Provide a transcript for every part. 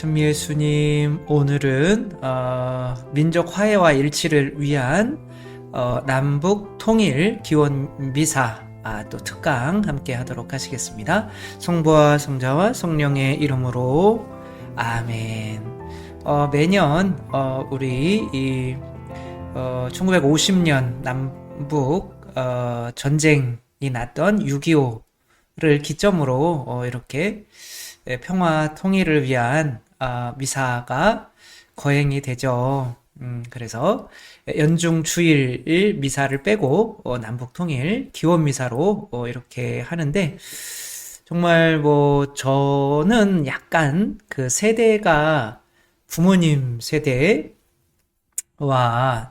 천미예수님, 오늘은 민족 화해와 일치를 위한 남북 통일 기원 미사 또 특강 함께 하도록 하시겠습니다. 성부와 성자와 성령의 이름으로 아멘. 매년 우리 1950년 남북 전쟁이 났던 6.25를 기점으로 이렇게 평화 통일을 위한 미사가 거행이 되죠. 그래서 연중 주일 미사를 빼고 남북 통일 기원 미사로 이렇게 하는데, 정말 저는 약간 그 세대가 부모님 세대와,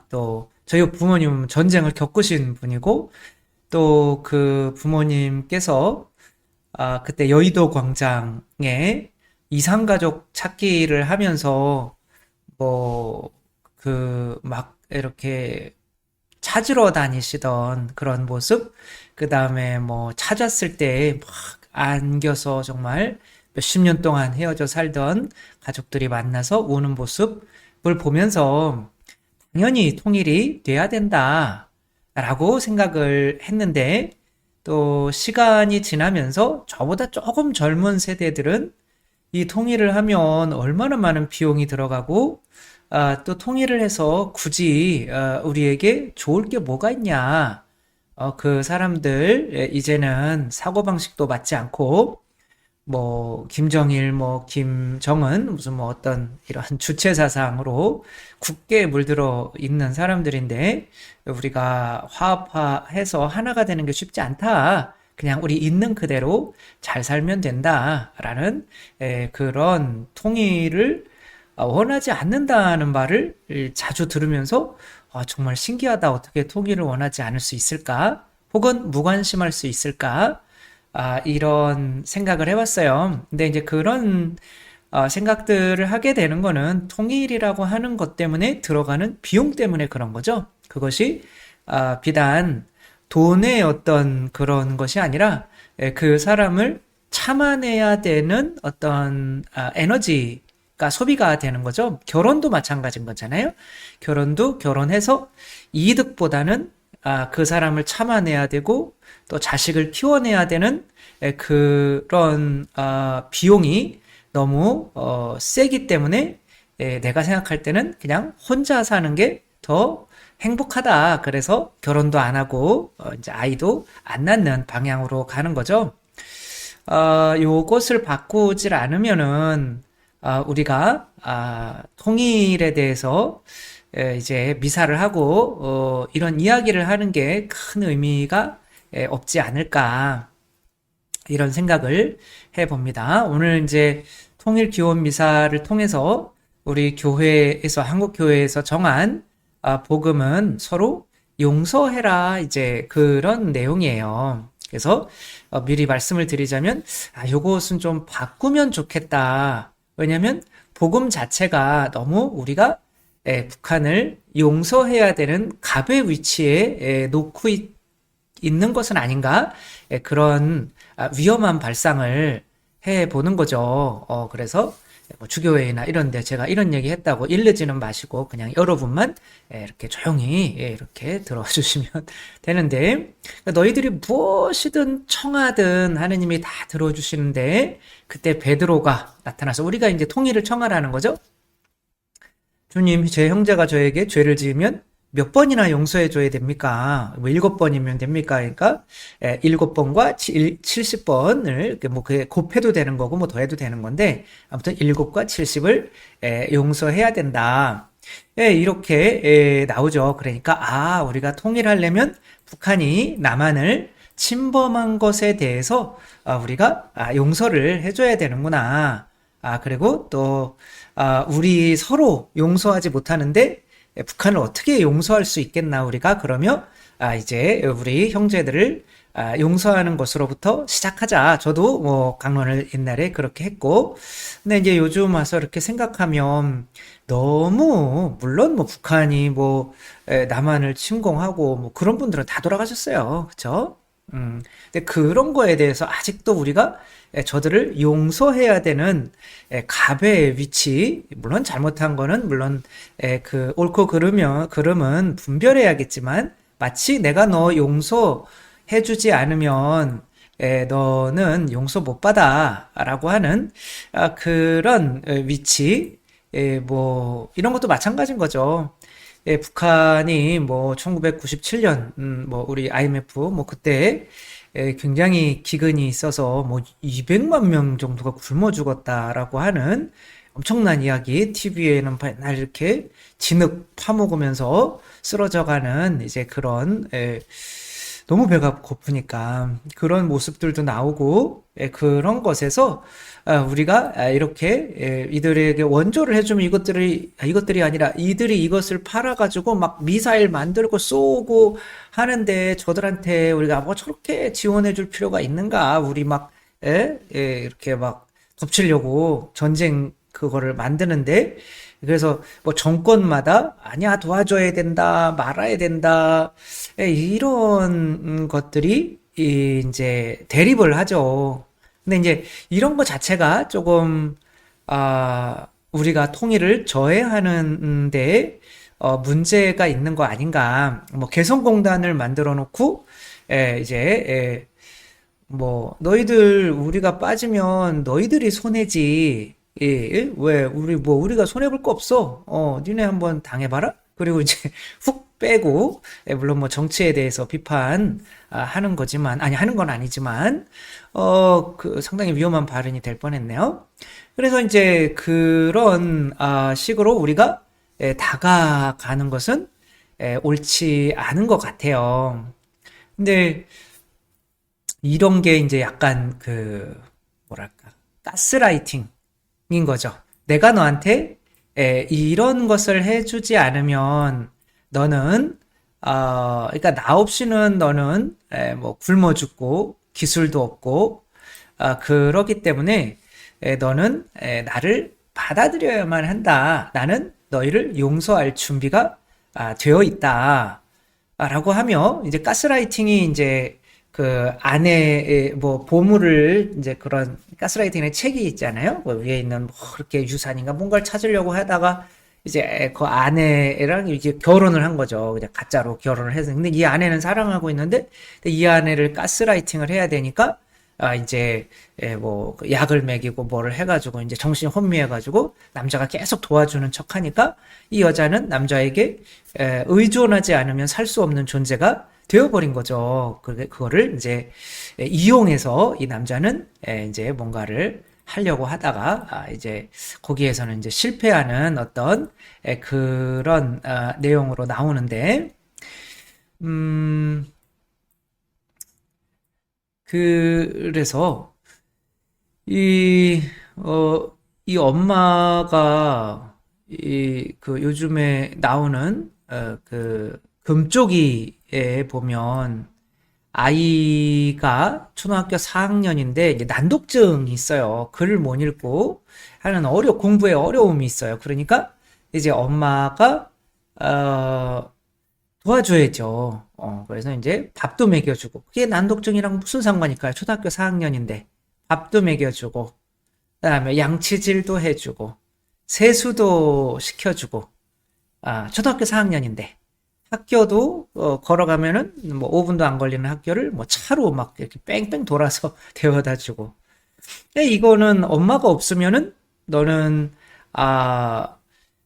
또 저희 부모님은 전쟁을 겪으신 분이고, 또 그 부모님께서 그때 여의도 광장에 이산가족 찾기를 하면서 막 이렇게 찾으러 다니시던 그런 모습, 그 다음에 찾았을 때 막 안겨서 정말 몇십 년 동안 헤어져 살던 가족들이 만나서 우는 모습을 보면서 당연히 통일이 돼야 된다라고 생각을 했는데, 또 시간이 지나면서 저보다 조금 젊은 세대들은 이 통일을 하면 얼마나 많은 비용이 들어가고, 또 통일을 해서 굳이 우리에게 좋을 게 뭐가 있냐, 그 사람들 이제는 사고방식도 맞지 않고 김정일, 김정은 무슨 어떤 이런 주체 사상으로 굳게 물들어 있는 사람들인데, 우리가 화합화해서 하나가 되는 게 쉽지 않다. 그냥 우리 있는 그대로 잘 살면 된다라는 그런 통일을 원하지 않는다는 말을 자주 들으면서 정말 신기하다. 어떻게 통일을 원하지 않을 수 있을까? 혹은 무관심할 수 있을까? 이런 생각을 해봤어요. 근데 이제 그런 생각들을 하게 되는 거는 통일이라고 하는 것 때문에 들어가는 비용 때문에 그런 거죠. 그것이 비단 돈의 어떤 그런 것이 아니라 그 사람을 참아내야 되는 어떤 에너지가 소비가 되는 거죠. 결혼도 마찬가지인 거잖아요. 결혼도 결혼해서 이득보다는 그 사람을 참아내야 되고 또 자식을 키워내야 되는 그런 비용이 너무 세기 때문에 내가 생각할 때는 그냥 혼자 사는 게 더 행복하다. 그래서 결혼도 안 하고 이제 아이도 안 낳는 방향으로 가는 거죠. 요것을 바꾸질 않으면은 우리가 통일에 대해서 이제 미사를 하고 이런 이야기를 하는 게 큰 의미가 없지 않을까, 이런 생각을 해봅니다. 오늘 이제 통일 기원 미사를 통해서 우리 교회에서, 한국 교회에서 정한 복음은 서로 용서해라, 이제 그런 내용이에요. 그래서 미리 말씀을 드리자면 요것은 좀 바꾸면 좋겠다. 왜냐면 복음 자체가 너무 우리가 북한을 용서해야 되는 갑의 위치에 놓고 있는 것은 아닌가, 그런 위험한 발상을 해보는 거죠. 그래서 주교회나 이런 데 제가 이런 얘기 했다고 일르지는 마시고 그냥 여러분만 이렇게 조용히 이렇게 들어주시면 되는데, 너희들이 무엇이든 청하든 하느님이 다 들어주시는데, 그때 베드로가 나타나서 우리가 이제 통일을 청하라는 거죠. 주님, 제 형제가 저에게 죄를 지으면 몇 번이나 용서해 줘야 됩니까? 7번이면 됩니까? 그러니까 7번과 70번을 그게 곱해도 되는 거고 더 해도 되는 건데, 아무튼 7과 70을 용서해야 된다. 이렇게 나오죠. 그러니까 우리가 통일하려면 북한이 남한을 침범한 것에 대해서 우리가 용서를 해줘야 되는구나. 그리고 또 우리 서로 용서하지 못하는데 북한을 어떻게 용서할 수 있겠나, 우리가. 그러면 이제 우리 형제들을 용서하는 것으로부터 시작하자. 저도 강론을 옛날에 그렇게 했고, 근데 이제 요즘 와서 이렇게 생각하면 너무, 물론 북한이 남한을 침공하고 그런 분들은 다 돌아가셨어요. 그쵸? 근데 그런 거에 대해서 아직도 우리가 저들을 용서해야 되는 갑의 위치, 물론 잘못한 거는 물론 그 옳고 그름은 분별해야겠지만 마치 내가 너 용서해주지 않으면 너는 용서 못 받아라고 하는 그런 위치, 뭐 이런 것도 마찬가지인 거죠. 북한이 뭐 1997년 뭐 우리 IMF 뭐 그때 굉장히 기근이 있어서 뭐 200만 명 정도가 굶어 죽었다라고 하는 엄청난 이야기 TV에는 맨날 이렇게 진흙 파먹으면서 쓰러져가는 이제 그런 너무 배가 고프니까 그런 모습들도 나오고 그런 것에서 우리가 이렇게 이들에게 원조를 해주면 이것들이 아니라 이들이 이것을 팔아가지고 막 미사일 만들고 쏘고 하는데 저들한테 우리가 뭐 저렇게 지원해줄 필요가 있는가? 우리 막 이렇게 막 덮치려고 전쟁 그거를 만드는데 그래서 뭐 정권마다 아니야 도와줘야 된다 말아야 된다 이런 것들이 이제 대립을 하죠. 근데 이제 이런 것 자체가 조금 우리가 통일을 저해하는데 문제가 있는 거 아닌가. 뭐 개성공단을 만들어 놓고 이제 뭐 너희들 우리가 빠지면 너희들이 손해지. 왜 우리가 손해 볼 거 없어. 니네 한번 당해봐라. 그리고 이제 훅 빼고 물론 뭐 정치에 대해서 비판 하는 거지만 아니 하는 건 아니지만 그 상당히 위험한 발언이 될 뻔했네요. 그래서 이제 그런 식으로 우리가 다가가는 것은 옳지 않은 것 같아요. 근데 이런 게 이제 약간 그 뭐랄까 가스라이팅인 거죠. 내가 너한테 이런 것을 해주지 않으면 너는 그러니까 나 없이는 너는 뭐 굶어 죽고 기술도 없고 그러기 때문에 너는 나를 받아들여야만 한다. 나는 너희를 용서할 준비가 되어 있다. 라고 하며 이제 가스라이팅이 이제 그 안에 뭐 보물을 이제 그런 가스라이팅의 책이 있잖아요. 그 위에 있는 뭐 이렇게 유산인가 뭔가를 찾으려고 하다가 이제 그 아내랑 이제 결혼을 한 거죠. 그냥 가짜로 결혼을 해서. 근데 이 아내는 사랑하고 있는데 이 아내를 가스라이팅을 해야 되니까 이제 뭐 약을 먹이고 뭐를 해가지고 이제 정신이 혼미해가지고 남자가 계속 도와주는 척하니까 이 여자는 남자에게 의존하지 않으면 살 수 없는 존재가 되어버린 거죠. 그거를 이제 이용해서 이 남자는 이제 뭔가를 하려고 하다가 이제 거기에서는 이제 실패하는 어떤 그런 내용으로 나오는데 그래서 이 이 엄마가 그 요즘에 나오는 그 금쪽이에 보면 아이가 초등학교 4학년인데 이제 난독증이 있어요. 글을 못 읽고 하는 공부에 어려움이 있어요. 그러니까 이제 엄마가 도와줘야죠. 그래서 이제 밥도 먹여주고 그게 난독증이랑 무슨 상관일까요? 초등학교 4학년인데 밥도 먹여주고 그다음에 양치질도 해주고 세수도 시켜주고 초등학교 4학년인데 학교도 걸어가면은 뭐 5분도 안 걸리는 학교를 뭐 차로 막 이렇게 뺑뺑 돌아서 데려다 주고. 근데 이거는 엄마가 없으면은 너는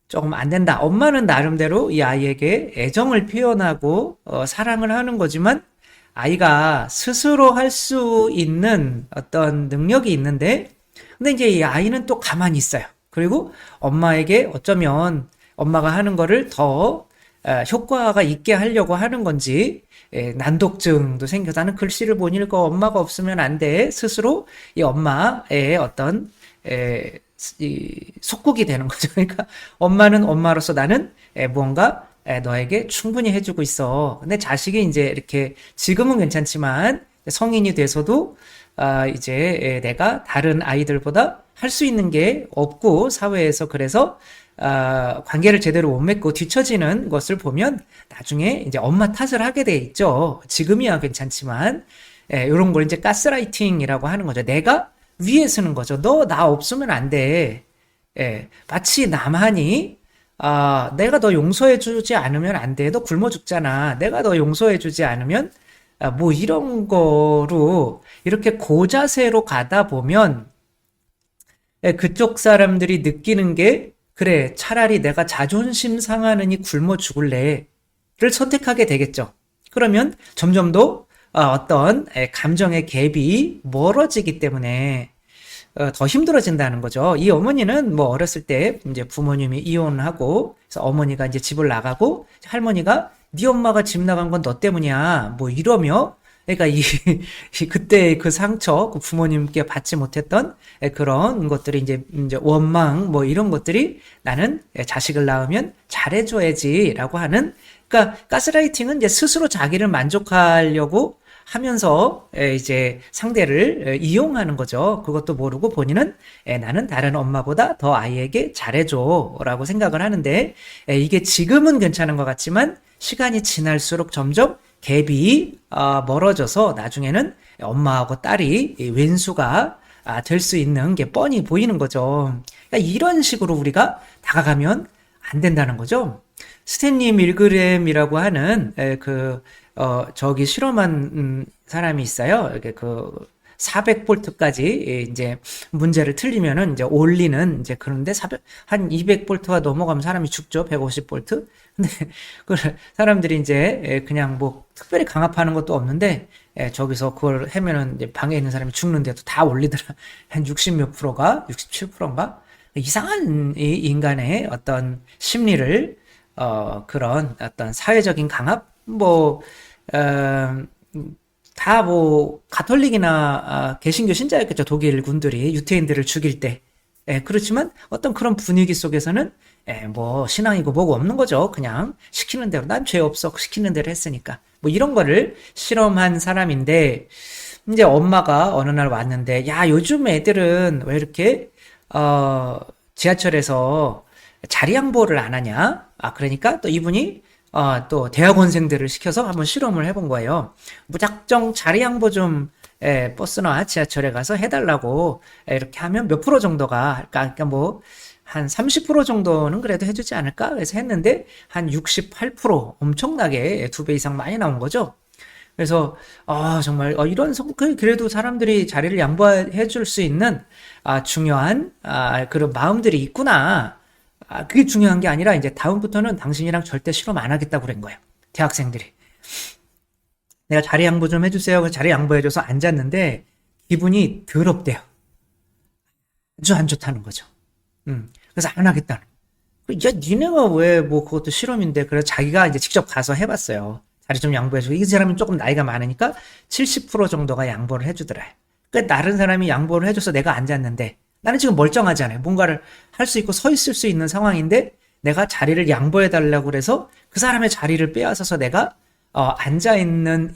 조금 안 된다. 엄마는 나름대로 이 아이에게 애정을 표현하고 사랑을 하는 거지만 아이가 스스로 할 수 있는 어떤 능력이 있는데 근데 이제 이 아이는 또 가만히 있어요. 그리고 엄마에게 어쩌면 엄마가 하는 거를 더 효과가 있게 하려고 하는 건지 난독증도 생겨서 나는 글씨를 못 읽어 엄마가 없으면 안 돼. 스스로 이 엄마의 어떤 이 속국이 되는 거죠. 그러니까 엄마는 엄마로서 나는 무언가 너에게 충분히 해주고 있어. 근데 자식이 이제 이렇게 지금은 괜찮지만 성인이 돼서도 이제 내가 다른 아이들보다 할 수 있는 게 없고 사회에서 그래서 관계를 제대로 못 맺고 뒤처지는 것을 보면 나중에 이제 엄마 탓을 하게 돼 있죠. 지금이야 괜찮지만 이런 걸 이제 가스라이팅이라고 하는 거죠. 내가 위에 서는 거죠. 너 나 없으면 안 돼. 마치 나만이 내가 너 용서해주지 않으면 안 돼. 너 굶어 죽잖아. 내가 너 용서해주지 않으면 뭐 이런 거로 이렇게 고자세로 가다 보면 그쪽 사람들이 느끼는 게 그래 차라리 내가 자존심 상하느니 굶어 죽을래를 선택하게 되겠죠. 그러면 점점 더 어떤 감정의 갭이 멀어지기 때문에 더 힘들어진다는 거죠. 이 어머니는 뭐 어렸을 때 이제 부모님이 이혼하고 그래서 어머니가 이제 집을 나가고 할머니가 네 엄마가 집 나간 건 너 때문이야. 뭐 이러며 그러니까 그때 그 상처, 그 부모님께 받지 못했던 그런 것들이 이제 원망 뭐 이런 것들이 나는 자식을 낳으면 잘해줘야지라고 하는 그러니까 가스라이팅은 이제 스스로 자기를 만족하려고 하면서 이제 상대를 이용하는 거죠. 그것도 모르고 본인은 나는 다른 엄마보다 더 아이에게 잘해줘라고 생각을 하는데 이게 지금은 괜찮은 것 같지만 시간이 지날수록 점점 갭이 멀어져서 나중에는 엄마하고 딸이 왼수가 될 수 있는 게 뻔히 보이는 거죠. 그러니까 이런 식으로 우리가 다가가면 안 된다는 거죠. 스탠리 밀그램이라고 하는 저기 실험한 사람이 있어요. 이렇게 400볼트까지 이제 문제를 틀리면은 이제 올리는 이제 그런데 한 200볼트가 넘어가면 사람이 죽죠. 150볼트. 근데 그 사람들이 이제 그냥 뭐 특별히 강압하는 것도 없는데 저기서 그걸 하면은 이제 방에 있는 사람이 죽는데도 다 올리더라. 한 60 몇 프로가 67%인가? 이상한 이 인간의 어떤 심리를 그런 어떤 사회적인 강압 다 뭐 가톨릭이나 개신교 신자였겠죠. 독일 군들이 유태인들을 죽일 때. 그렇지만 어떤 그런 분위기 속에서는 뭐 신앙이고 뭐고 없는 거죠. 그냥 시키는 대로 난 죄 없어 시키는 대로 했으니까 뭐 이런 거를 실험한 사람인데 이제 엄마가 어느 날 왔는데 야 요즘 애들은 왜 이렇게 지하철에서 자리 양보를 안 하냐? 그러니까 또 이분이 또 대학원생들을 시켜서 한번 실험을 해본 거예요. 무작정 자리 양보 좀 버스나 지하철에 가서 해달라고 이렇게 하면 몇 프로 정도가 그러니까 뭐 한 30% 정도는 그래도 해주지 않을까? 그래서 했는데 한 68% 엄청나게 2배 이상 많이 나온 거죠. 그래서 정말 이런 그래도 사람들이 자리를 양보해 줄 수 있는 중요한 그런 마음들이 있구나. 그게 중요한 게 아니라 이제 다음부터는 당신이랑 절대 실험 안 하겠다고 그런 거예요. 대학생들이. 내가 자리 양보 좀 해주세요. 그래서 자리 양보해줘서 앉았는데 기분이 더럽대요. 아주 안 좋다는 거죠. 그래서 안 하겠다는. 야, 니네가 왜 뭐 그것도 실험인데 그래서 자기가 이제 직접 가서 해봤어요. 자리 좀 양보해주고 이 사람이 조금 나이가 많으니까 70% 정도가 양보를 해주더라. 그러니까 다른 사람이 양보를 해줘서 내가 앉았는데 나는 지금 멀쩡하잖아요. 뭔가를 할 수 있고 서 있을 수 있는 상황인데 내가 자리를 양보해 달라고 그래서 그 사람의 자리를 빼앗아서 내가 앉아있는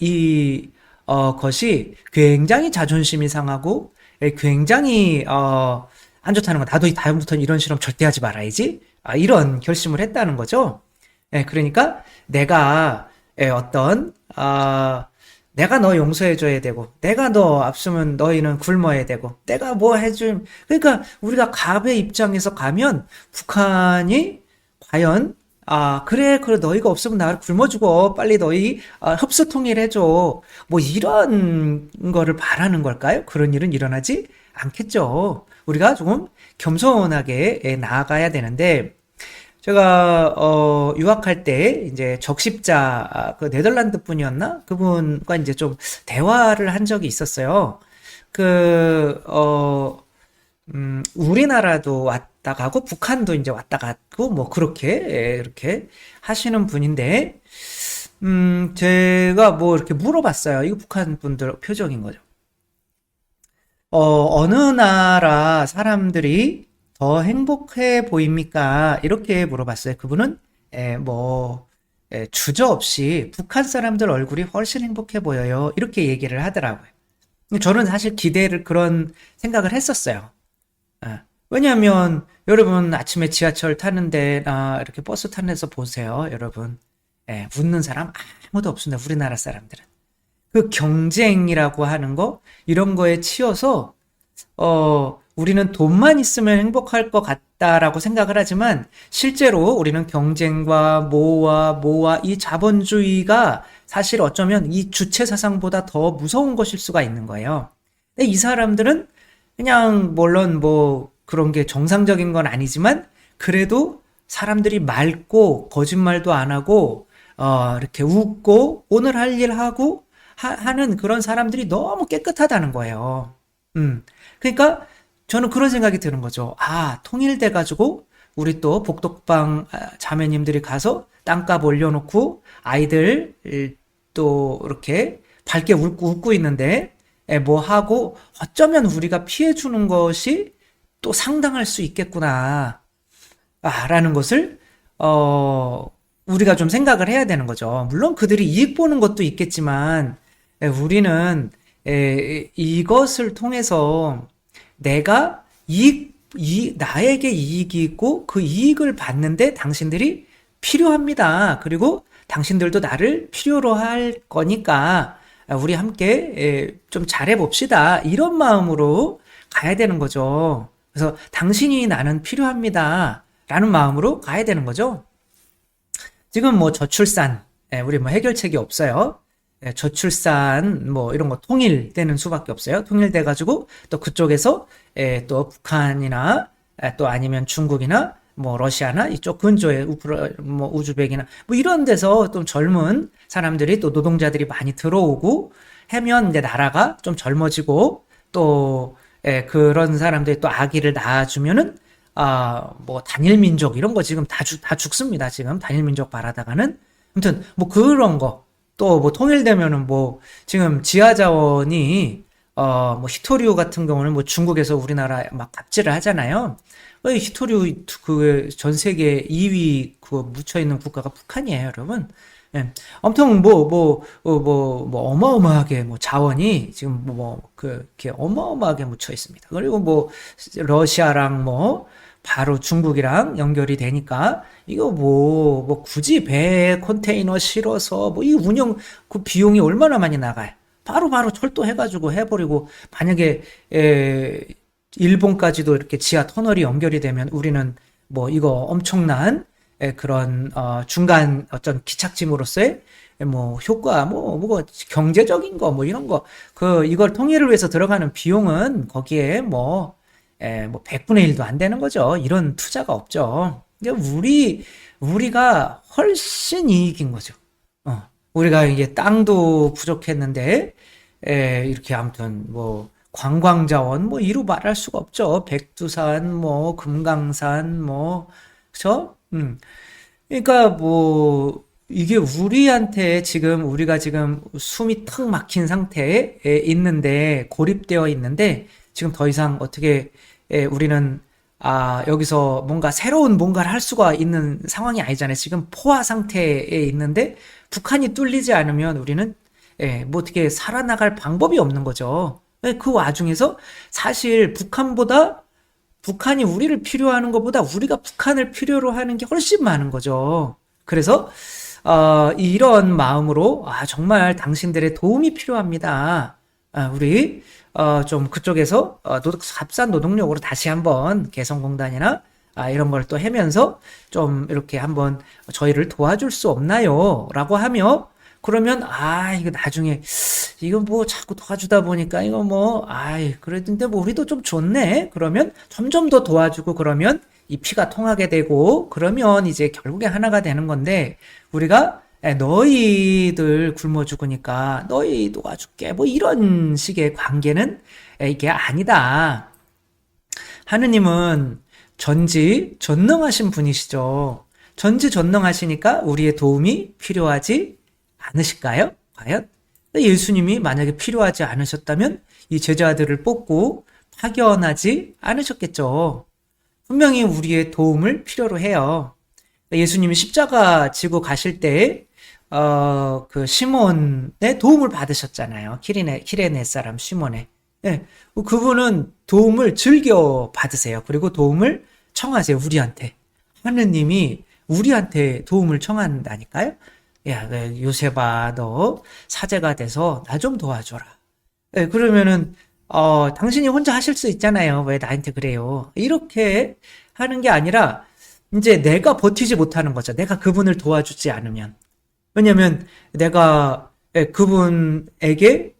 것이 굉장히 자존심이 상하고 굉장히 안 좋다는 거. 나도 다음부터는 이런 실험 절대 하지 말아야지. 이런 결심을 했다는 거죠. 그러니까 내가 내가 너 용서해줘야 되고, 내가 너 앞서면 너희는 굶어야 되고, 내가 뭐 해줄, 그러니까 우리가 갑의 입장에서 가면 북한이 과연, 그래, 너희가 없으면 나를 굶어 죽어. 빨리 너희, 흡수 통일해줘. 뭐 이런 거를 바라는 걸까요? 그런 일은 일어나지 않겠죠. 우리가 조금 겸손하게 나아가야 되는데, 제가 유학할 때 이제 적십자 그 네덜란드 분이었나 그분과 이제 좀 대화를 한 적이 있었어요. 우리나라도 왔다 가고 북한도 이제 왔다 갔고 뭐 그렇게 이렇게 하시는 분인데 제가 뭐 이렇게 물어봤어요. 이거 북한 분들 표정인 거죠. 어느 나라 사람들이 더 행복해 보입니까? 이렇게 물어봤어요. 그분은 주저없이 북한 사람들 얼굴이 훨씬 행복해 보여요. 이렇게 얘기를 하더라고요. 저는 사실 그런 생각을 했었어요. 왜냐하면 여러분 아침에 지하철 타는데 이렇게 버스 타는 데서 보세요. 여러분 웃는 사람 아무도 없습니다. 우리나라 사람들은. 그 경쟁이라고 하는 거, 이런 거에 치여서, 우리는 돈만 있으면 행복할 것 같다라고 생각을 하지만, 실제로 우리는 경쟁과 모와 이 자본주의가 사실 어쩌면 이 주체 사상보다 더 무서운 것일 수가 있는 거예요. 근데 이 사람들은 그냥, 물론 뭐, 그런 게 정상적인 건 아니지만, 그래도 사람들이 맑고, 거짓말도 안 하고, 이렇게 웃고, 오늘 할 일 하고, 하는 그런 사람들이 너무 깨끗하다는 거예요. 그러니까 저는 그런 생각이 드는 거죠. 아, 통일돼가지고 우리 또 복덕방 자매님들이 가서 땅값 올려놓고 아이들 또 이렇게 밝게 웃고 있는데 뭐 하고 어쩌면 우리가 피해주는 것이 또 상당할 수 있겠구나. 라는 것을 우리가 좀 생각을 해야 되는 거죠. 물론 그들이 이익 보는 것도 있겠지만 우리는 이것을 통해서 내가 나에게 이익이 있고 그 이익을 받는데 당신들이 필요합니다. 그리고 당신들도 나를 필요로 할 거니까 우리 함께 좀 잘해봅시다. 이런 마음으로 가야 되는 거죠. 그래서 당신이 나는 필요합니다. 라는 마음으로 가야 되는 거죠. 지금 뭐 저출산, 우리 뭐 해결책이 없어요. 저출산 뭐 이런 거 통일되는 수밖에 없어요. 통일돼가지고 또 그쪽에서 또 북한이나 또 아니면 중국이나 뭐 러시아나 이쪽 근조에 뭐 우즈벡이나 뭐 이런 데서 좀 젊은 사람들이 또 노동자들이 많이 들어오고 하면 이제 나라가 좀 젊어지고 또 그런 사람들이 또 아기를 낳아주면은 뭐 단일 민족 이런 거 지금 다 죽습니다. 지금 단일 민족 바라다가는 아무튼 뭐 그런 거 또 뭐 통일되면은 뭐 지금 지하 자원이 뭐 히토류 같은 경우는 뭐 중국에서 우리나라 막 갑질을 하잖아요. 히토류 그 전 세계 2위 그 묻혀 있는 국가가 북한이에요, 여러분. 예. 아무튼 뭐 어마어마하게 뭐 자원이 지금 이렇게 어마어마하게 묻혀 있습니다. 그리고 뭐 러시아랑 뭐 바로 중국이랑 연결이 되니까 이거 뭐 굳이 배 컨테이너 실어서 뭐 이 운영 그 비용이 얼마나 많이 나가요. 바로 철도 해가지고 해버리고 만약에 일본까지도 이렇게 지하 터널이 연결이 되면 우리는 뭐 이거 엄청난 그런 중간 어떤 기착짐으로서의 뭐 효과 뭐 경제적인 거 뭐 이런 거 이걸 통일을 위해서 들어가는 비용은 거기에 뭐 100분의 1도 안 되는 거죠. 이런 투자가 없죠. 우리가 훨씬 이익인 거죠. 우리가 이게 땅도 부족했는데, 이렇게 아무튼 뭐, 관광자원, 뭐, 이루 말할 수가 없죠. 백두산, 뭐, 금강산, 뭐, 그쵸? 그러니까 뭐, 이게 우리가 지금 숨이 턱 막힌 상태에 있는데, 고립되어 있는데, 지금 더 이상 어떻게 우리는 여기서 뭔가 새로운 뭔가를 할 수가 있는 상황이 아니잖아요. 지금 포화 상태에 있는데 북한이 뚫리지 않으면 우리는 뭐 어떻게 살아나갈 방법이 없는 거죠. 그 와중에서 사실 북한이 우리를 필요하는 것보다 우리가 북한을 필요로 하는 게 훨씬 많은 거죠. 그래서 이런 마음으로 정말 당신들의 도움이 필요합니다. 우리 좀 그쪽에서 값싼 노동력으로 다시 한번 개성공단이나 이런 걸 또 하면서 좀 이렇게 한번 저희를 도와줄 수 없나요? 라고 하며 그러면 이거 나중에 이거 뭐 자꾸 도와주다 보니까 이거 뭐 그랬는데 뭐 우리도 좀 좋네. 그러면 점점 더 도와주고 그러면 이 피가 통하게 되고 그러면 이제 결국에 하나가 되는 건데 우리가 너희들 굶어 죽으니까 너희 도와줄게 뭐 이런 식의 관계는 이게 아니다. 하느님은 전지전능하신 분이시죠. 전지전능하시니까 우리의 도움이 필요하지 않으실까요? 과연? 예수님이 만약에 필요하지 않으셨다면 이 제자들을 뽑고 파견하지 않으셨겠죠. 분명히 우리의 도움을 필요로 해요. 예수님이 십자가 지고 가실 때 그 시몬의 도움을 받으셨잖아요. 키레네 사람 시몬의. 그분은 도움을 즐겨 받으세요. 그리고 도움을 청하세요. 우리한테. 하느님이 우리한테 도움을 청한다니까요. 야, 요셉아, 너 사제가 돼서 나 좀 도와줘라. 예, 그러면은, 당신이 혼자 하실 수 있잖아요. 왜 나한테 그래요? 이렇게 하는 게 아니라, 이제 내가 버티지 못하는 거죠. 내가 그분을 도와주지 않으면. 왜냐면, 내가, 그분에게,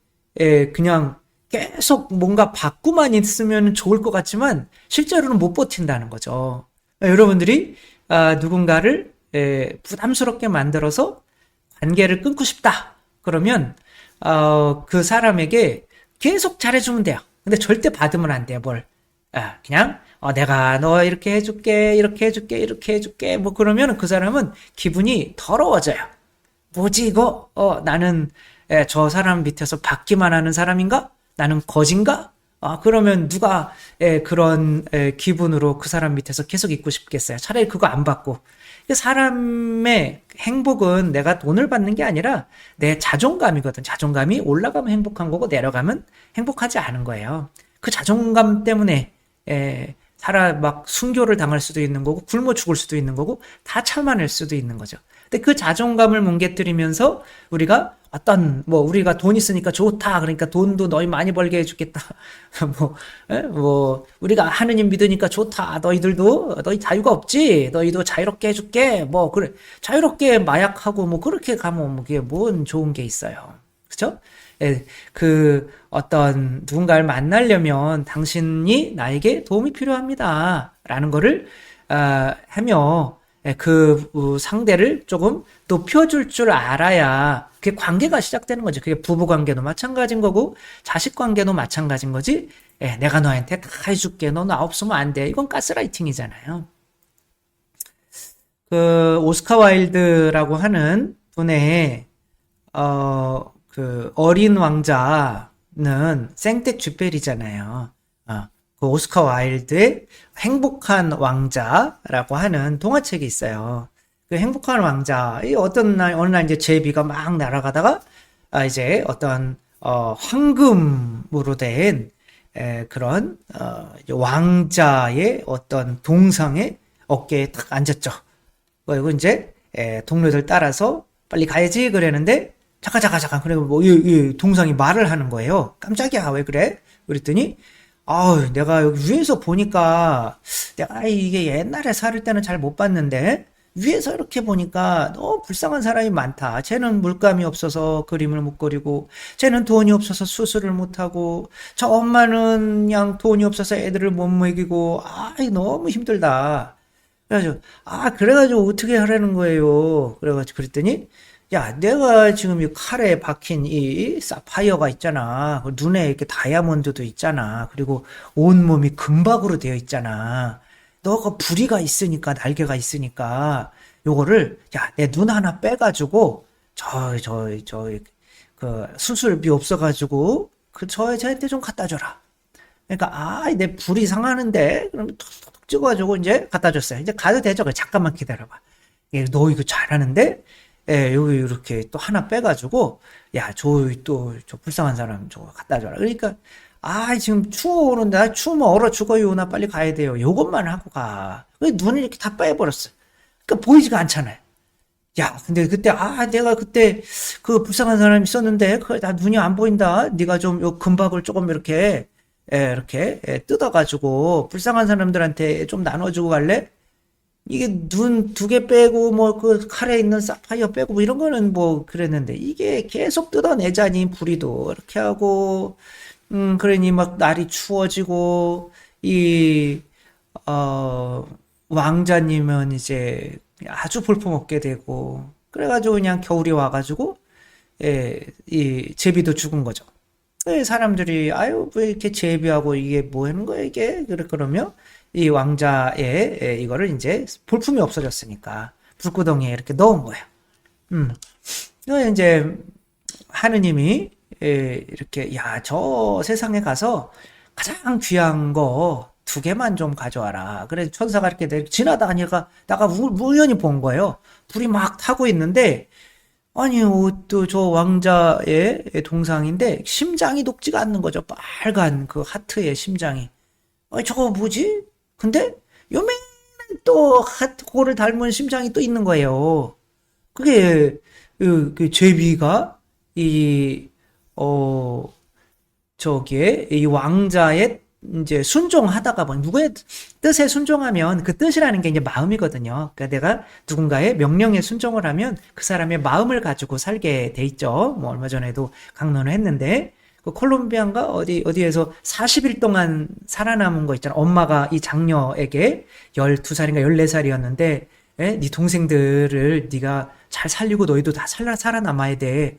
그냥 계속 뭔가 받고만 있으면 좋을 것 같지만, 실제로는 못 버틴다는 거죠. 여러분들이, 누군가를, 부담스럽게 만들어서 관계를 끊고 싶다. 그러면, 그 사람에게 계속 잘해주면 돼요. 근데 절대 받으면 안 돼요, 뭘. 그냥, 내가 너 이렇게 해줄게, 이렇게 해줄게, 이렇게 해줄게. 뭐 그러면 그 사람은 기분이 더러워져요. 뭐지, 이거? 나는, 저 사람 밑에서 받기만 하는 사람인가? 나는 거진가? 그러면 누가, 그런, 기분으로 그 사람 밑에서 계속 있고 싶겠어요. 차라리 그거 안 받고. 사람의 행복은 내가 돈을 받는 게 아니라 내 자존감이거든. 자존감이 올라가면 행복한 거고 내려가면 행복하지 않은 거예요. 그 자존감 때문에 막 순교를 당할 수도 있는 거고 굶어 죽을 수도 있는 거고 다 참아낼 수도 있는 거죠. 근데 그 자존감을 뭉개뜨리면서 우리가 우리가 돈 있으니까 좋다. 그러니까 돈도 너희 많이 벌게 해주겠다. 우리가 하느님 믿으니까 좋다. 너희 자유가 없지? 너희도 자유롭게 해줄게. 그래. 자유롭게 마약하고 그렇게 가면 그게 뭔 좋은 게 있어요. 그쵸? 누군가를 만나려면 당신이 나에게 도움이 필요합니다. 라는 거를, 하며, 상대를 조금 높여줄 줄 알아야 그게 관계가 시작되는 거죠. 그게 부부 관계도 마찬가지인 거고, 자식 관계도 마찬가지인 거지. 내가 너한테 다 해줄게. 너 나 없으면 안 돼. 이건 가스라이팅이잖아요. 오스카 와일드라고 하는 분의, 어린 왕자는 생텍쥐페리잖아요. 그 오스카 와일드의 행복한 왕자라고 하는 동화책이 있어요. 그 행복한 왕자, 어느 날 이제 제비가 막 날아가다가, 이제 황금으로 된, 그런, 왕자의 어떤 동상의 어깨에 딱 앉았죠. 그리고 이제, 동료들 따라서 빨리 가야지 그랬는데, 잠깐. 그리고 이 동상이 말을 하는 거예요. 깜짝이야, 왜 그래? 그랬더니, 내가 여기 위에서 보니까, 내가 이게 옛날에 살을 때는 잘 못 봤는데, 위에서 이렇게 보니까 너무 불쌍한 사람이 많다. 쟤는 물감이 없어서 그림을 못 그리고, 쟤는 돈이 없어서 수술을 못 하고, 저 엄마는 그냥 돈이 없어서 애들을 못 먹이고, 너무 힘들다. 그래가지고 어떻게 하라는 거예요. 그랬더니, 야, 내가 지금 이 칼에 박힌 이 사파이어가 있잖아. 눈에 이렇게 다이아몬드도 있잖아. 그리고 온몸이 금박으로 되어 있잖아. 너가 부리가 있으니까, 날개가 있으니까, 요거를, 야, 내 눈 하나 빼가지고, 수술비 없어가지고, 저한테 좀 갖다 줘라. 그러니까, 내 불이 상하는데? 그럼 톡톡 찍어가지고 이제 갖다 줬어요. 이제 가도 되죠? 잠깐만 기다려봐. 너 이거 잘하는데? 여기 이렇게 또 하나 빼가지고, 야, 저 불쌍한 사람 저거 갖다 줘라. 그러니까, 지금 추워 오는데, 추우면 얼어 죽어요. 나 빨리 가야 돼요. 요것만 하고 가. 눈을 이렇게 다 빼버렸어. 그러니까 보이지가 않잖아요. 야, 근데 그때, 내가 그때 그 불쌍한 사람이 있었는데, 나 눈이 안 보인다. 네가 좀 요 금박을 조금 이렇게 뜯어가지고, 불쌍한 사람들한테 좀 나눠주고 갈래? 이게 눈 두 개 빼고 그 칼에 있는 사파이어 빼고 이런 거는 그랬는데 이게 계속 뜯어내자니 불이도 이렇게 하고 그러니 막 날이 추워지고 이 왕자님은 이제 아주 볼품없게 되고 그래가지고 그냥 겨울이 와가지고 이 제비도 죽은 거죠. 사람들이 왜 이렇게 제비하고 이게 뭐 하는 거야 이게 그러면 이 왕자의 이거를 이제 볼품이 없어졌으니까 불구덩이에 이렇게 넣은 거예요. 이제 하느님이 이렇게 저 세상에 가서 가장 귀한 거 2개만 좀 가져와라. 그래서 천사가 이렇게 지나다니다가 우연히 본 거예요. 불이 막 타고 있는데 또 저 왕자의 동상인데 심장이 녹지가 않는 거죠. 빨간 그 하트의 심장이. 저거 뭐지? 근데 요맨한 또 하트코를 닮은 심장이 또 있는 거예요. 그게 그 제비가 이, 어, 저기에 이 왕자의 이제 순종하다가 보니 누구의 뜻에 순종하면 그 뜻이라는 게 이제 마음이거든요. 그러니까 내가 누군가의 명령에 순종을 하면 그 사람의 마음을 가지고 살게 돼 있죠. 뭐 얼마 전에도 강론을 했는데 그 콜롬비아인가 어디에서 40일 동안 살아남은 거 있잖아. 엄마가 이 장녀에게 12살인가 14살이었는데 네 동생들을 네가 잘 살리고 너희도 다 살아남아야 돼.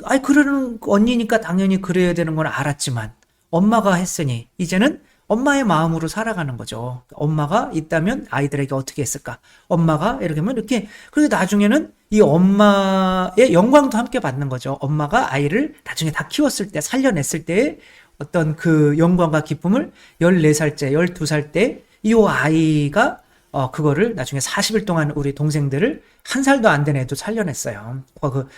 아이, 그러는 언니니까 당연히 그래야 되는 건 알았지만, 엄마가 했으니, 이제는 엄마의 마음으로 살아가는 거죠. 엄마가 있다면 아이들에게 어떻게 했을까? 엄마가 이렇게 하면 이렇게, 그리고 나중에는 이 엄마의 영광도 함께 받는 거죠. 엄마가 아이를 나중에 다 키웠을 때, 살려냈을 때의 어떤 그 영광과 기쁨을 14살째, 12살 때, 이 아이가 그거를 나중에 40일 동안 우리 동생들을 한 살도 안 된 애도 살려냈어요.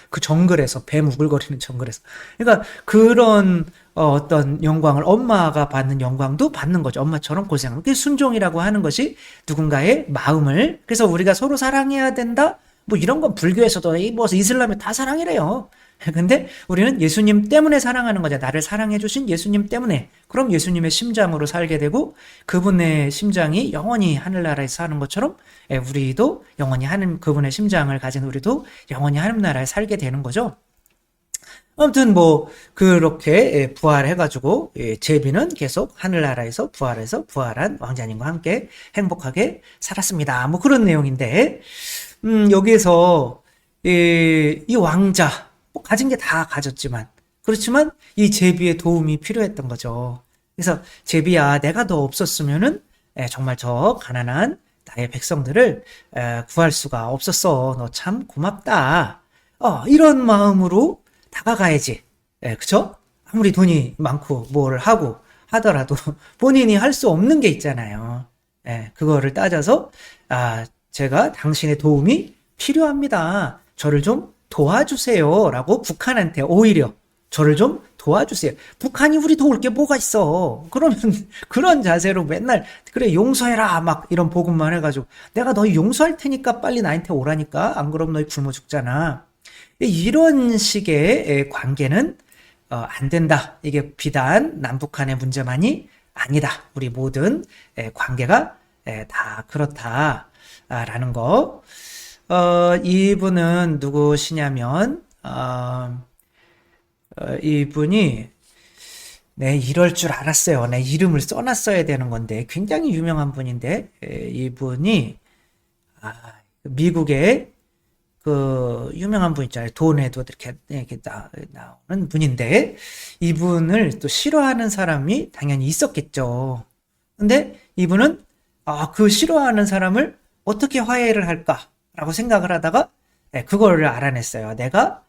그 정글에서, 뱀 우글거리는 정글에서. 그러니까 그런 어떤 영광을 엄마가 받는 영광도 받는 거죠. 엄마처럼 고생하는. 그게 순종이라고 하는 것이 누군가의 마음을, 그래서 우리가 서로 사랑해야 된다? 뭐 이런 건 불교에서도, 뭐 이슬람에 다 사랑이래요. 근데 우리는 예수님 때문에 사랑하는 거죠. 나를 사랑해 주신 예수님 때문에. 그럼 예수님의 심장으로 살게 되고 그분의 심장이 영원히 하늘나라에 사는 것처럼 우리도 영원히 그분의 심장을 가진 우리도 영원히 하늘나라에 살게 되는 거죠. 아무튼 뭐 그렇게 부활해가지고 제비는 계속 하늘나라에서 부활해서 부활한 왕자님과 함께 행복하게 살았습니다. 뭐 그런 내용인데 여기에서 이 왕자 가진 게 다 가졌지만 그렇지만 이 제비의 도움이 필요했던 거죠. 그래서 제비야, 내가 너 없었으면은 정말 저 가난한 나의 백성들을 구할 수가 없었어. 너 참 고맙다. 이런 마음으로 다가가야지. 그쵸? 아무리 돈이 많고 뭘 하고 하더라도 본인이 할 수 없는 게 있잖아요. 그거를 따져서 제가 당신의 도움이 필요합니다. 저를 좀 도와주세요. 라고 북한한테 오히려 저를 좀 도와주세요. 북한이 우리 도울 게 뭐가 있어. 그러면 그런 자세로 맨날 그래 용서해라 막 이런 복음만 해가지고 내가 너희 용서할 테니까 빨리 나한테 오라니까 안 그러면 너희 굶어 죽잖아. 이런 식의 관계는 안 된다. 이게 비단 남북한의 문제만이 아니다. 우리 모든 관계가 다 그렇다라는 거. 이분은 누구시냐면, 이분이, 네, 이럴 줄 알았어요. 내 이름을 써놨어야 되는 건데, 굉장히 유명한 분인데, 이분이, 미국의 그, 유명한 분 있잖아요. 돈에도 이렇게 나오는 분인데, 이분을 또 싫어하는 사람이 당연히 있었겠죠. 근데 이분은, 그 싫어하는 사람을 어떻게 화해를 할까? 라고 생각을 하다가 그거를 알아냈어요. 내가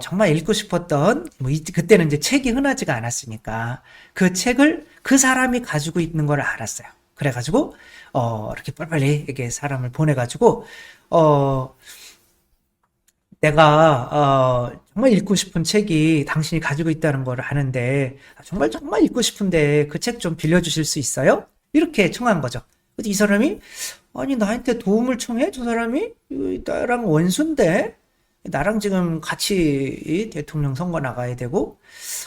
정말 읽고 싶었던 그때는 이제 책이 흔하지가 않았으니까 그 책을 그 사람이 가지고 있는 걸 알았어요. 그래가지고 이렇게 빨리빨리 이렇게 사람을 보내가지고 내가 정말 읽고 싶은 책이 당신이 가지고 있다는 걸 아는데 정말 읽고 싶은데 그 책 좀 빌려주실 수 있어요? 이렇게 청한 거죠. 근데 이 사람이 아니 나한테 도움을 청해? 저 사람이 나랑 원수인데 나랑 지금 같이 대통령 선거 나가야 되고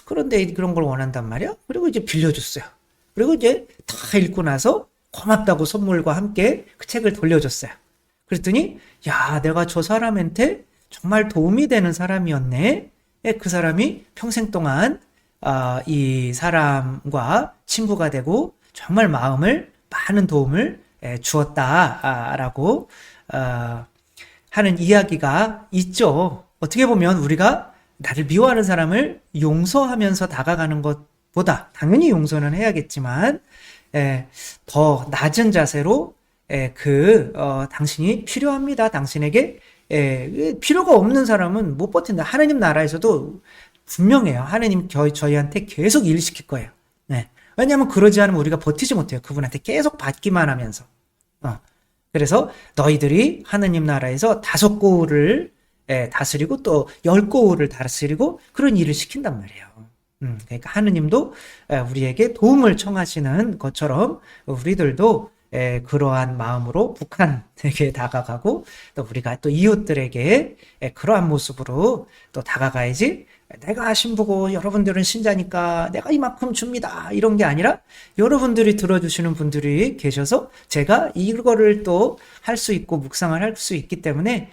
그런데 그런 걸 원한단 말이야? 그리고 이제 빌려줬어요. 그리고 이제 다 읽고 나서 고맙다고 선물과 함께 그 책을 돌려줬어요. 그랬더니 야 내가 저 사람한테 정말 도움이 되는 사람이었네. 그 사람이 평생 동안 이 사람과 친구가 되고 정말 많은 도움을 주었다라고 하는 이야기가 있죠. 어떻게 보면 우리가 나를 미워하는 사람을 용서하면서 다가가는 것보다 당연히 용서는 해야겠지만 더 낮은 자세로 당신이 필요합니다. 당신에게 필요가 없는 사람은 못 버틴다. 하나님 나라에서도 분명해요. 하나님 저희한테 계속 일 시킬 거예요. 왜냐하면 그러지 않으면 우리가 버티지 못해요. 그분한테 계속 받기만 하면서. 그래서 너희들이 하느님 나라에서 5고을을 다스리고 또 10고을을 다스리고 그런 일을 시킨단 말이에요. 그러니까 하느님도 우리에게 도움을 청하시는 것처럼 우리들도 그러한 마음으로 북한에게 다가가고 또 우리가 또 이웃들에게 그러한 모습으로 또 다가가야지. 내가 신부고 여러분들은 신자니까 내가 이만큼 줍니다. 이런 게 아니라 여러분들이 들어주시는 분들이 계셔서 제가 이거를 또 할 수 있고 묵상을 할 수 있기 때문에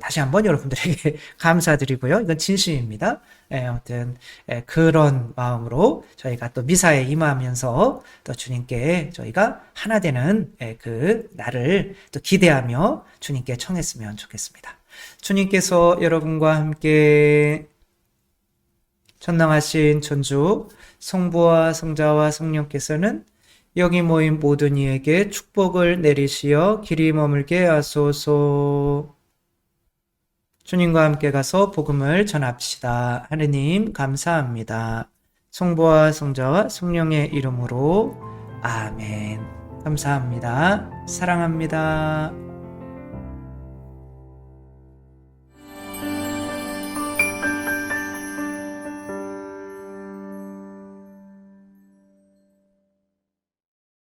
다시 한번 여러분들에게 감사드리고요. 이건 진심입니다. 아무튼 그런 마음으로 저희가 또 미사에 임하면서 또 주님께 저희가 하나 되는 그 날을 또 기대하며 주님께 청했으면 좋겠습니다. 주님께서 여러분과 함께 전능하신 천주 성부와 성자와 성령께서는 여기 모인 모든 이에게 축복을 내리시어 길이 머물게 하소서. 주님과 함께 가서 복음을 전합시다. 하느님 감사합니다. 성부와 성자와 성령의 이름으로 아멘. 감사합니다. 사랑합니다.